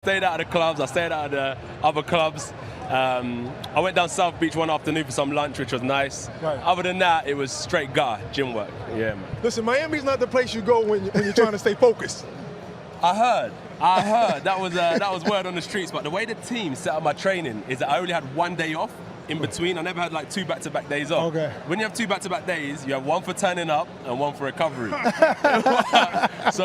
Stayed out of the clubs, I stayed out of the other clubs. I went down South Beach one afternoon for some lunch, which was nice. Right. Other than that, it was straight gym work. Yeah, man. Listen, Miami's not the place you go when you're trying to stay focused. I heard. That was word on the streets. But the way the team set up my training is that I only had one day off in between. I never had like 2 back-to-back days off. Okay. When you have 2 back-to-back days, you have one for turning up and one for recovery. So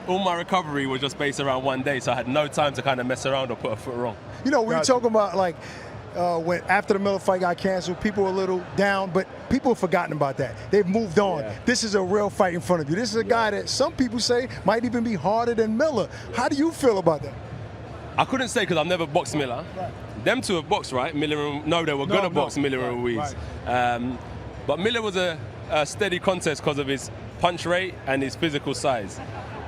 all my recovery was just based around one day, so I had no time to kind of mess around or put a foot wrong. You know, we were talking about like when after the Miller fight got canceled, people were a little down, but people have forgotten about that. They've moved on. Yeah. This is a real fight in front of you. This is a guy that some people say might even be harder than Miller. How do you feel about that? I couldn't say because I've never boxed Miller. Right. Them two have boxed, right? Miller and they were going to box Miller and Ruiz. Right. But Miller was a steady contest because of his punch rate and his physical size.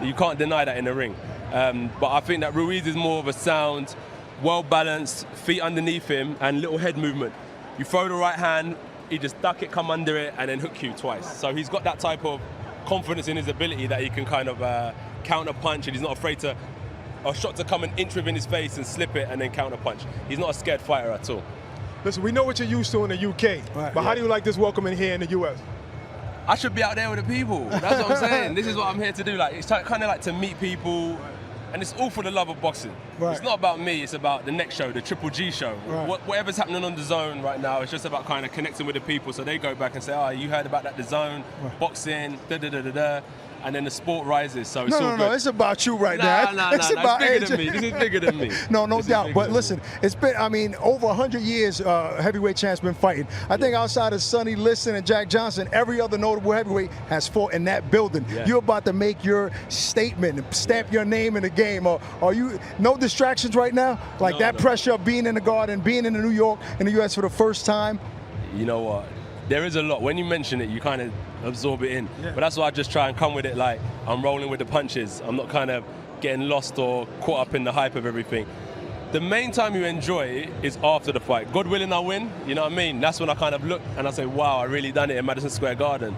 You can't deny that in the ring. But I think that Ruiz is more of a sound, well-balanced, feet underneath him, and little head movement. You throw the right hand, he just duck it, come under it, and then hook you twice. So he's got that type of confidence in his ability that he can kind of counter punch, and he's not afraid to a shot to come an inch within his face and slip it and then counter punch. He's not a scared fighter at all. Listen, we know what you're used to in the UK, but how do you like this welcome in here in the US? I should be out there with the people. That's what I'm saying. This is what I'm here to do. Like, it's kind of like to meet people, and it's all for the love of boxing. Right. It's not about me. It's about the next show, the Triple G show. Right. Whatever's happening on DAZN right now, it's just about kind of connecting with the people, so they go back and say, "Oh, you heard about that DAZN, boxing, da da da da da." And then the sport rises, so it's all good. No, it's about you right now. It's bigger than me. This is bigger than me. No doubt. But listen, it's been, over 100 years heavyweight champs been fighting. I think outside of Sonny Liston and Jack Johnson, every other notable heavyweight has fought in that building. Yeah. You're about to make your statement and stamp your name in the game. Are you, no distractions right now? Like that pressure of being in the Garden, being in New York, in the US for the first time? You know what? There is a lot. When you mention it, you kind of absorb it in. Yeah. But that's why I just try and come with it like I'm rolling with the punches. I'm not kind of getting lost or caught up in the hype of everything. The main time you enjoy it is after the fight. God willing, I win. You know what I mean? That's when I kind of look and I say, wow, I really done it in Madison Square Garden.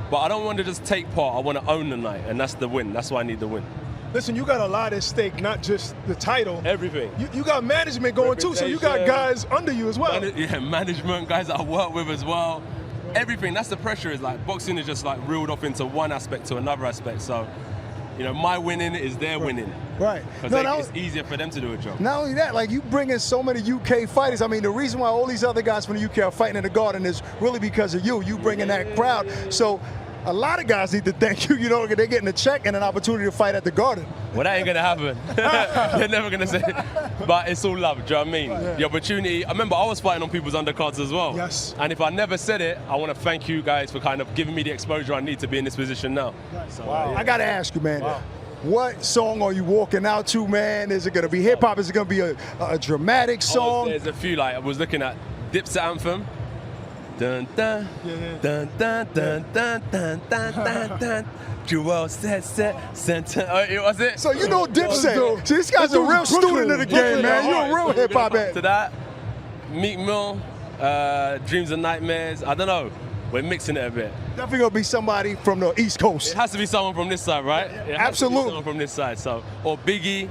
But I don't want to just take part. I want to own the night, and that's the win. That's why I need the win. Listen, you got a lot at stake, not just the title. Everything. You got management going too, so you got guys under you as well. Management, guys that I work with as well. Everything. That's the pressure. Is like boxing is just like reeled off into one aspect to another aspect. So, you know, my winning is their winning. Right. Because it's easier for them to do a job. Not only that, like you bring in so many UK fighters. I mean, the reason why all these other guys from the UK are fighting in the Garden is really because of you. You bring in that crowd. So a lot of guys need to thank you. You know, they're getting a check and an opportunity to fight at the Garden. Well, that ain't gonna happen. They're never gonna say it. But it's all love, do you know what I mean? Yeah. The opportunity, I remember I was fighting on people's undercards as well. Yes. And if I never said it, I wanna thank you guys for kind of giving me the exposure I need to be in this position now. So, wow. I gotta ask you, man. Wow. What song are you walking out to, man? Is it gonna be hip hop? Is it gonna be a dramatic song? There's a few, like I was looking at Dipset anthem. Dun dun, dun dun dun dun dun dun dun dun. Jewel said center. Oh, was it? So you know Dipset. See, this guy's a real student of the game, man. You're a real hip hop head. To that, Meek Mill, Dreams and Nightmares. I don't know. We're mixing it a bit. Definitely gonna be somebody from the East Coast. It has to be someone from this side, right? It has Absolutely. to be someone from this side. So, or Biggie.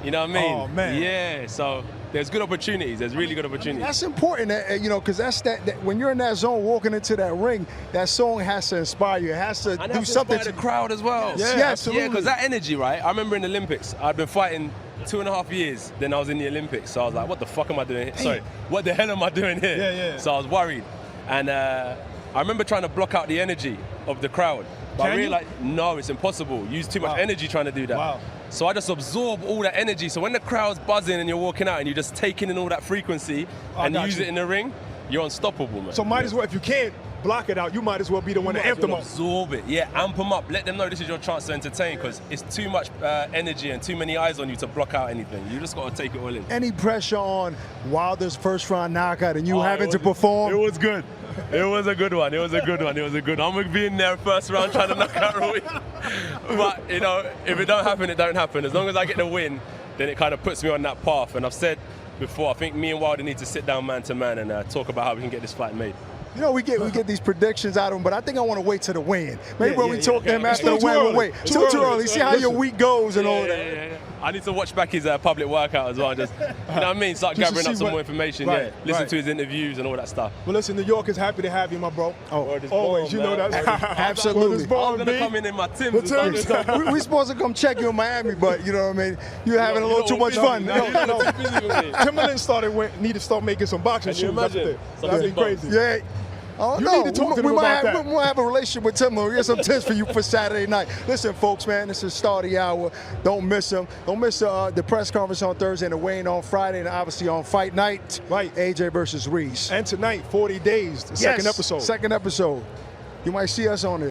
You know what I mean? Oh man. Yeah. So there's good opportunities. There's really good opportunities. That's important, you know, because that's that when you're in that zone, walking into that ring, that song has to inspire you. It has to do something to the crowd as well. Yeah, absolutely. Yeah, because that energy, right? I remember in the Olympics, I'd been fighting 2.5 years. Then I was in the Olympics, so I was like, "What the fuck am I doing here? Sorry, what the hell am I doing here?" Yeah. So I was worried, and I remember trying to block out the energy of the crowd. But I realized, no, it's impossible. Use too much energy trying to do that. Wow. So I just absorb all that energy. So when the crowd's buzzing and you're walking out and you're just taking in all that frequency and use it in the ring, you're unstoppable, man. So might as well, if you can't block it out, you might as well be the one to amp them up. Absorb it, yeah, amp them up. Let them know this is your chance to entertain, because it's too much energy and too many eyes on you to block out anything. You just got to take it all in. Any pressure on Wilder's first round knockout and you having to perform? It was good. It was a good one. It was a good one. It was a good one. I'm going to be in there first round trying to knock out Ruiz. But, you know, if it don't happen, it don't happen. As long as I get the win, then it kind of puts me on that path. And I've said before, I think me and Wilder need to sit down man to man and talk about how we can get this fight made. You know, we get these predictions out of him, but I think I want to wait till the win. Maybe when we talk to him after the win, we'll wait. Too early. See how your week goes and all that. I need to watch back his public workout as well. Just, you know what I mean? Start Just to gathering up see some what- more information. right, Yeah, listen right. to his interviews and all that stuff. Well, listen, New York is happy to have you, my bro. Oh, Always, you know that. Absolutely. Word is I born, was gonna B. come in my Timbs. The and stuff. Timbs. we supposed to come check you in Miami, but you know what I mean? You're having a You little know too much what, fun. busy, man. No. You're too busy with me. Timberland need to start making some boxing Can you shoes. That's what imagine? they- Some That'd be big crazy. Yeah. Oh, You no. need to talk to we them might about have, that. We might have a relationship with Tim. We got some tips for you for Saturday night. Listen, folks, man, this is Start of the Hour. Don't miss them. Don't miss the press conference on Thursday and the weigh-in on Friday, and obviously on Fight Night. Right. AJ versus Reese. And tonight, 40 days, the second episode. Second episode. You might see us on it.